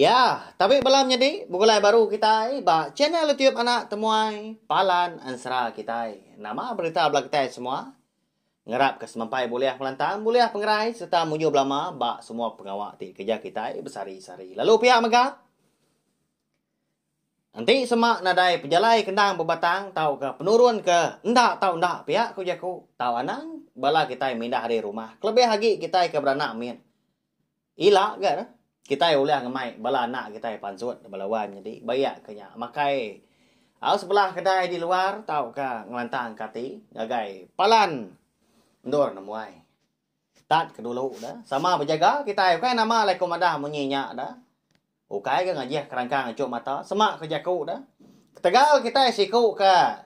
Ya, tapi belum jadi mulai baru kita channel YouTube anak temuai Palan Ansra kita. Nama berita belah kita semua. Ngerap ke semampai boleh melantang, boleh pengerai serta muju belama bak semua pengawak di kerja kita bersari-sari. Lalu pihak megap nanti semak nadai penjalai kendang berbatang tahu ke penurun ke endak tahu endak pihak ku jaku tahu anang bala kita mindah dari rumah. Kelebih lagi kita ke beranak min. Ila gak dah. Kita boleh ngemai bala anak kita pansut balawan jadi bayak kenya makai au sebelah kedai di luar tahu ke ngelantang kati gagai palan ndur namuai tat ke dulu dah sama berjaga kita kai nama lai komandah munyinya dah ukai ke ngajih kerangkang acuk mata semak ke jaku dah tegal kita siku ke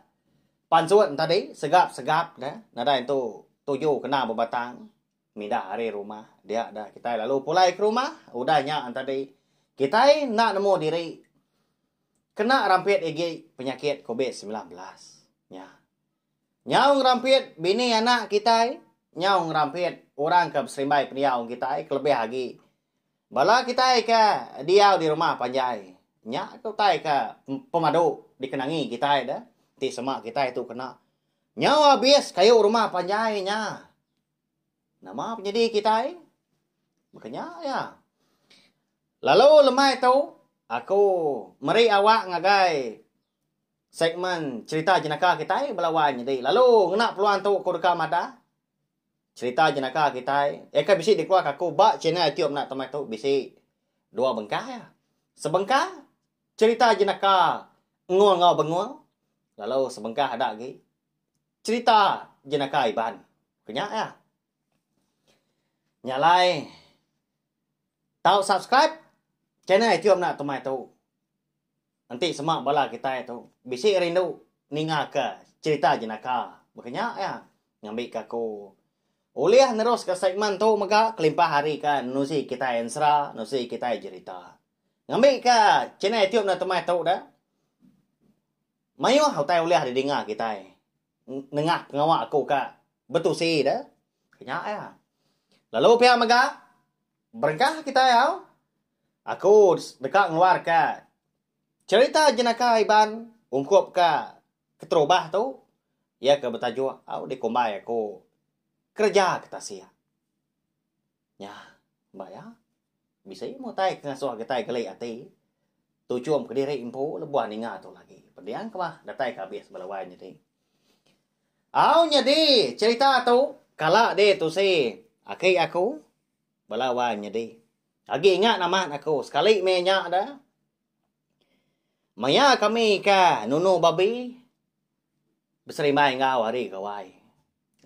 pansut tadi segap-segap dah nada itu tuju kena berbatang mindah hari rumah dia dah kita lalu pulai ke rumah udahnya tadi kita nak nemu diri kena rampit igi penyakit COVID-19 ya nyaung rampit bini anak kita nyaung rampit orang ke serimbai peniau kita kelebih lagi bala kita ke diau di rumah panjai nya kau tai ke pemadu dikenangi kita dah ti semak kita itu kena nyawa habis kayu rumah panjai nya nama penjadi kita makanya ya lalu lemai tu aku meri awak ngagai segmen cerita jenaka kita belawan jadi lalu ngena peluang tu aku rekam ada cerita jenaka kita kan bisi dikeluar aku bak channel YouTube nak temai tu bisi dua bengkah ya sebengkah cerita jenaka ngul ngau bengul lalu sebengkah ada lagi cerita jenaka Iban kenyak ya nyalai tahu subscribe channel YouTube nak temai tu nanti semak bala kita itu bisi rindu ninga ke cerita jenaka makanya ya ngambil ke aku oleh nerus ke segmen tu maka kelimpah hari kan nusi kita ensra nusi kita cerita ngambil ke channel YouTube nak temai tu dah mayu hau tai oleh didengar kita nengah pengawak aku ke betul sih dah kenya ya lalu pihak mega berkah kita ya aku dekat ngeluar ke cerita jenaka Iban ungkup ke keterubah tu ya ke bertajuk au dikombai aku kerja kita sia ya mbak ya bisa mau tai ngasuh kita gelai ati tu cuam ke diri impu lebuan ingat tu lagi pendiang ke mah datai ke habis balawan jadi au jadi cerita tu kala de tu si aki aku balawan jadi lagi ingat nama aku sekali menya ada maya kami ke nunu babi berserimai ngau hari kawai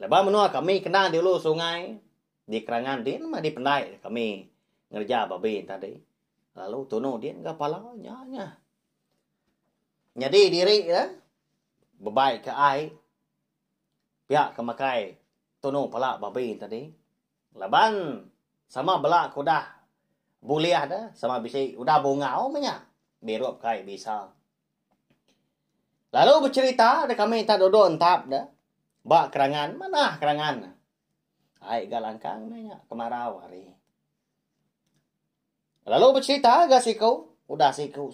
lepas menua kami kena di hulu sungai di kerangan dia mah di pendai kami ngerja babi tadi lalu tunu dia ke palanya jadi diri ya bebaik ke ai pihak kemakai tunu pala babi tadi laban sama belak kudah buliah dah sama bisi udah bungau menya berup kai bisa lalu bercerita ada kami tak dodon tap dah bak kerangan mana kerangan ai galangkang menya kemarau hari lalu bercerita ga siku udah siku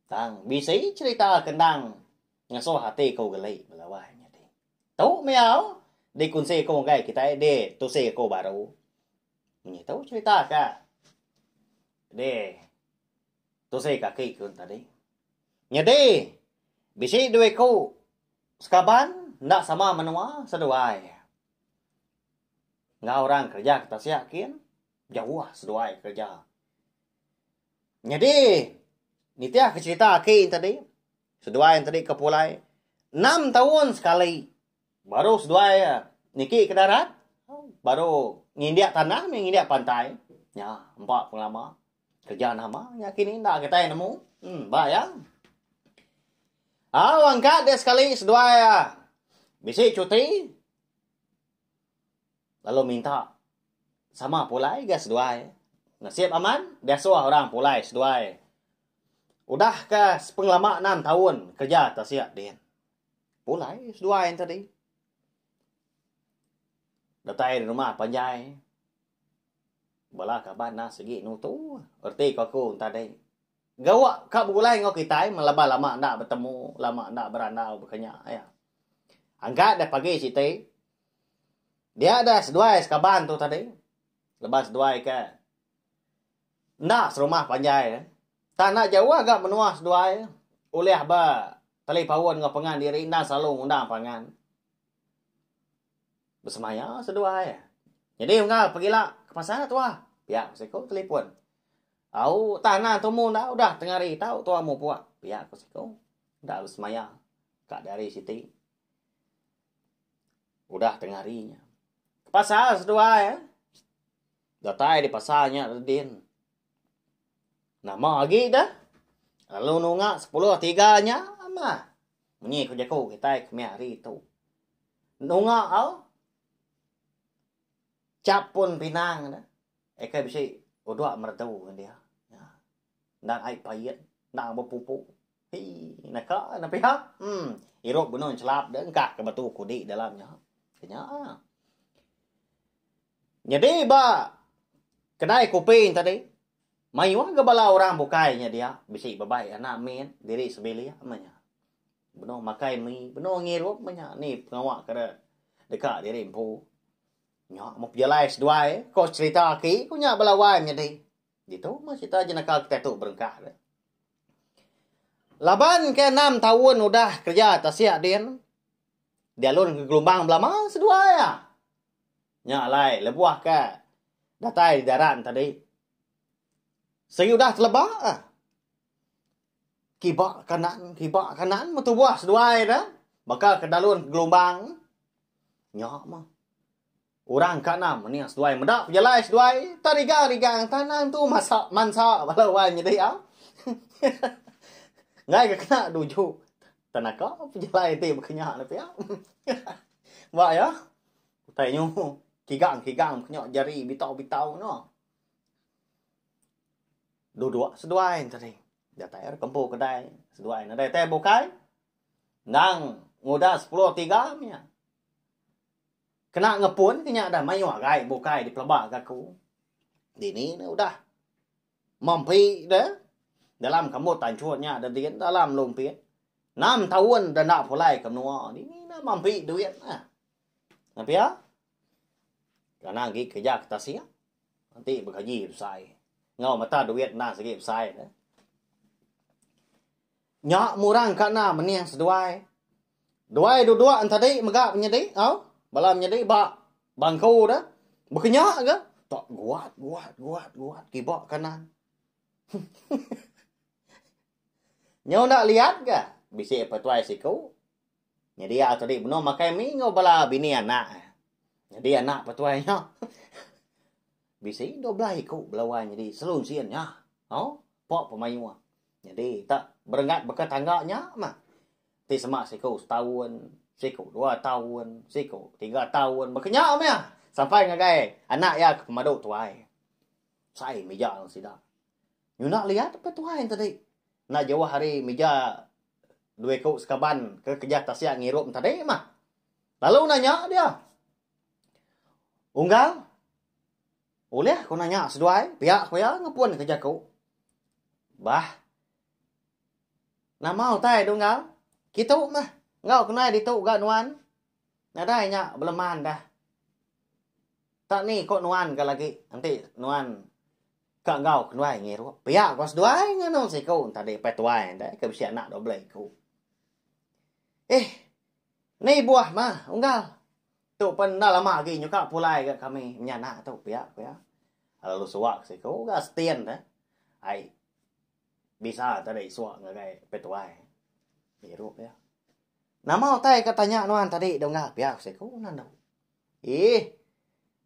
tang bisi cerita kendang ngaso hati kau gelai belawanya deh tau miau di kunci ko ngai kita de tu se ko baru ni tahu cerita ka de tu se ka kai kun tadi nya de bisi dua ko sekaban ndak sama menua seduai ngau orang kerja kita siakin jauh seduai kerja nya de ni tiah ke cerita kai tadi seduai tadi ke pulai 6 tahun sekali baru seduai niki ke darat baru ngindiak tanah ngindiak pantai ya 4 pengalaman kerja nama ya kini ndak kita nemu bayang angkat dia sekali seduai bisi cuti lalu minta sama pulai gas seduai nasib aman dia suah orang pulai seduai udah ke pengalaman 6 tahun kerja tak siap dia pulai seduai tadi datai di rumah panjai Bala kaban na segi nu tu. Erti kau tadi. Gawak kak bulai ngau kita lama nak bertemu, lama nak berandau berkenyak ya. Angkat dah pagi siti. Dia ada seduai sekaban tu tadi. Lepas seduai ke. Nak serumah panjai. Tak nak jauh agak menua seduai. Oleh ba tali pawon ngau pengan diri nak selalu undang pangan. Bersemaya seduai. Jadi enggak pergilah ke pasar tu ah. Pihak siko telefon. Au tanah temu dah udah tengah hari tahu tua mau puak. Pihak siko. Dah bersemaya. Kak dari siti. Udah tengah harinya. Ke pasar seduai ya. Datai di pasarnya Din. Nama lagi dah. Lalu nunggak 10.3-nya ama. Menyi ko jako kita kemi hari tu. Nunggak au. Capun pinang dah. Eka bisa udua mertu dia. Ya. Nang ai payet, nang berpupu. Hi, naka na pihak. Irok benon celap dah engkak ke batu kudi dalamnya. Kenya. Jadi ba kedai kopi tadi. Mayuan ke bala orang bukainya dia. Bisa babai anak min diri sebelia amanya. Benon makai mi, benon ngirok manya ni pengawak kada dekat diri empu. Nyak mau jalai seduai, kau cerita ki, kau nyak belawai menjadi. Gitu, mas cerita jenaka kita tu berengkah. Laban ke 6 tahun udah kerja tasiak din. Dia lun ke gelombang belama seduai ya. Nyak lai lebuah ke datai di darat tadi. Sayudah telebak ah. Kibak kanan metubuah seduai dah. Bakal ke dalun ke gelombang. Nyak mah. Orang kanam ni seduai medak jalai seduai tariga tanam tu masak mansa balawan jadi ah. Ngai ke kena duju. Tanaka jalai ti berkenyak na pia. Ba ya. Utai nyu kigang kenyak jari bitau no. Dua seduai tadi. Datai kampung kedai seduai na dai teh bokai. Nang ngoda 10.3 nya. Kena ngepun kenya dah mayu gai bokai di pelabak kaku. Dini udah mampi dah dalam kamu tancunya ada dia dalam lumpit 6 tahun dah nak pulai kamnua ini dah mampi duit ah. Tapi ya karena gi kerja kita sia nanti bergaji besar. Ngau mata duit nak segi besar dah. Nyak murang kana meniang seduai. Duai dua tadi megak menjadi au balam jadi ba bangku dah berkenyak ke tak guat kibak kanan. Nyau nak lihat ke bisi petuai siku jadi tadi benar makai mi ngau bala bini anak jadi anak petuainya bisi 12 ikut belawan jadi selun siannya oh pok pemayu jadi tak berengat bekat tangganya mah ti semak siku setahun siku 2 tahun, siku 3 tahun. Berkenyak ya. Sampai ngagai anak ya ke pemaduk tuai. Saya meja lang sida. You nak lihat apa tuai tadi? Nak jauh hari meja 2 kau sekaban ke kerja tasiak ngirup tadi mah. Lalu nanya dia. Unggal? Boleh kau nanya seduai? Pihak kau ya ngepun kerja kau. Bah. Nak mau tai dunggal? Kita mah. Ngau kena di tu gak nuan. Nada nya beleman dah. Tak ni kok nuan ke lagi. Nanti nuan kak ngau kenuai ngiru. Pihak kau seduai ngono si kau tadi petuai dah ke bisi anak 12 kau. Ni buah mah unggal. Tu pen dah lama lagi nyuka pulai ke kami menyana tu pihak ya. Lalu suak si kau gak setien dah. Ai bisa tadi suak ngagai petuai. Ngiru ya. Nama otai katanya nuan tadi dong enggak pihak saya kau nanda.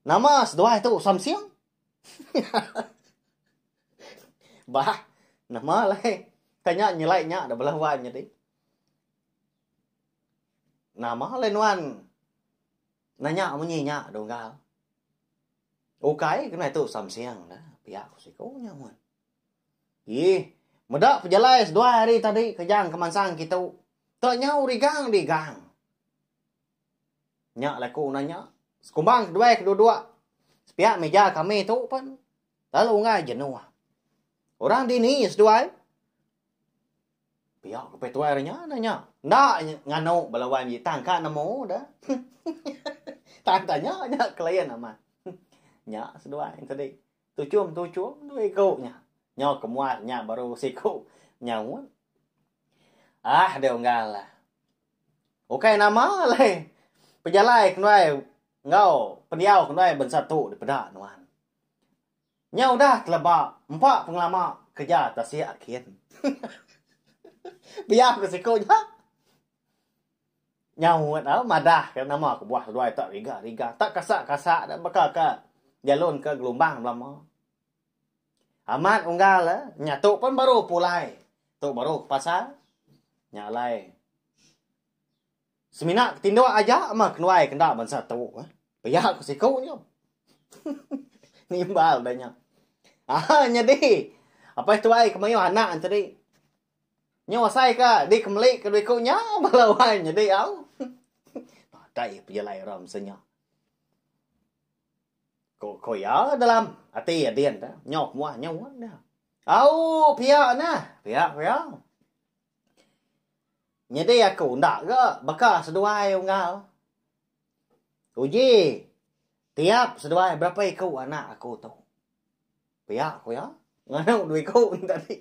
Nama seduai tu Samsiang. Bah, nama lai tanya nyelainya ada belawan jadi. Nama lai nuan nanya menyinya dong enggak. Okai kena itu Samsiang dah pihak saya kau nyaman. Medak pejalai seduai hari tadi kejang kemansang kita. Tak nyau digang. Nyak laku nanya. Sekumbang kedua. Sepihak meja kami tu pun. Lalu ngai jenuh. Orang di ni seduai. Pihak ke petuai nanya. Ndak ngano balawai mi tangka namo dah. Tantanya nya klien ama. Nya seduai tadi. Tu chum tu ikut nya. Nya kemuat nya baru siku nya mun. Ah dia ngala. Okey nama le. Pejalai kenai ngau pendiau kenai ben satu di pedak nuan. Nya udah telebak 4 penglama kerja tasia akhir. Biar ke siku nya. Nya dah madah ke nama ke buah seduai tak riga. Tak kasak dan bakal ke jalon ke gelombang lama. Amat unggal lah. Nya tu pun baru pulai. Tu baru pasal. Nya lai. Semina tindo aja mah kenuai kena ban satu. Biar ke siku nya. Nimbal dah nya. Jadi. Apa itu ai kemayu anak tadi. Nya wasai ka di kemeli ke duit nya balawai jadi au. Dai pejalai ram senya. Ko ya dalam hati adian dah. Nyok muah dah. Au pihak nah, pihak. Jadi aku ndak ke bakal seduai unggal. Uji. Tiap seduai berapa ikut anak aku tu. Pihak aku ya. Ngano duit ku tadi.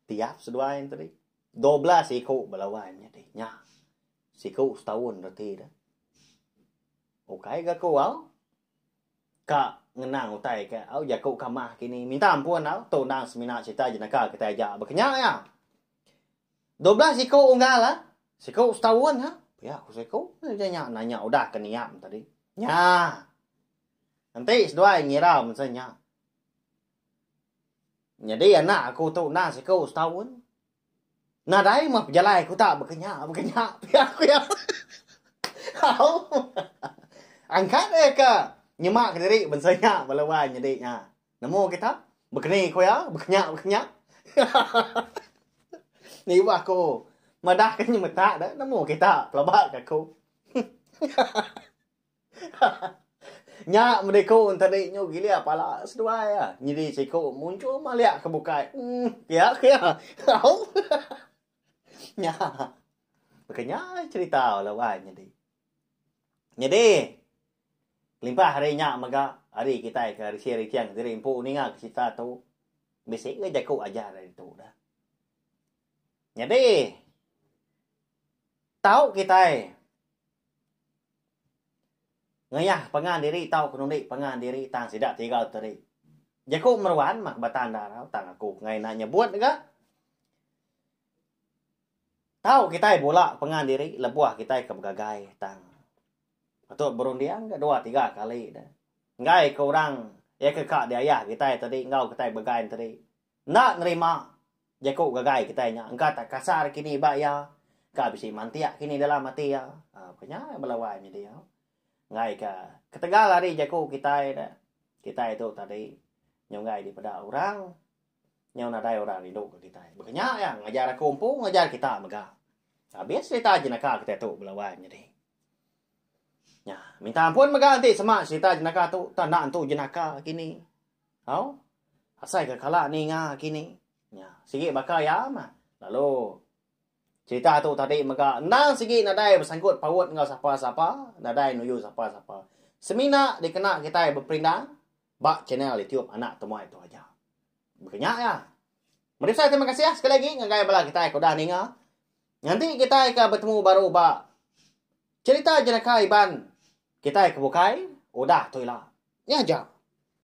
Tiap seduai tadi. 12 ikut balawai jadi. Nya. Siku setahun berarti dah. Okey ke ku au? Kak ngenang utai ke au jaku kamah kini minta ampun au tu nang semina cerita jenaka kita aja berkenyak ya. 12 siku unggal lah. Siku setahun ha. Ya aku siku nanya udah ke niam tadi. Nya. Nanti seduai ngira misalnya. Jadi anak aku tu nang siku setahun. Nah dai mah pejalai aku tak berkenyak. Ya aku ya. Au. Angkat ke nyemak diri bensanya balawai jadi nya. Namo kita berkeni ko ya, berkenyak. Ni wah ko madah kan nyemeta dah namo kita pelabak aku. Nya mereka tadi nyo gili apala seduai ya. Jadi siko muncul maliak kebukai. Ya. Au. Nya. Berkenyak cerita balawai jadi. Limpah hari nya maga hari kita ke hari tiang dari empu ni ngak kita tu basic ke jaku aja dari tu dah. Jadi tahu kita ngayah pengan diri tahu kunung pengan diri tang sidak tiga tadi. Jaku merwan mak batan darau tang aku ngai nak nyebut ke. Tahu kita bola pengan diri lebuah kita ke begagai tang. Atau berundian ke 2-3 kali dah. Ngai ke orang ya ke kak dia ayah kita tadi ngau kita begain tadi. Nak nerima jaku gagai kita nya. Engkau tak kasar kini ba ya. Ka bisi mantia kini dalam mati ya. Punya belawai nya dia. Ngai ke ketegal hari jaku kita dah. Kita itu tadi nyongai di pada orang. Nyau nadai orang hidup ke kita. Bekenya ya ngajar kumpul ngajar kita mega. Habis cerita jenaka kita tu belawai nya dia. Ya, minta ampun mega nanti sama cerita jenaka tu tanda tu jenaka kini. Au? Asai ke kala ni nga kini. Ya, sikit bakal ya mah. Lalu cerita tu tadi mega nang sikit nadai bersangkut paut ngau siapa-siapa, nadai nuyu siapa-siapa. Semina dikena kita berperindang bak channel YouTube anak temua itu aja. Berkenyak ya. Mari saya terima kasih ya sekali lagi ngagai bala kita ko dah ninga. Nanti kita akan bertemu baru bak cerita jenaka iban. Kita kebukai, udah tu lah. Ya, jap.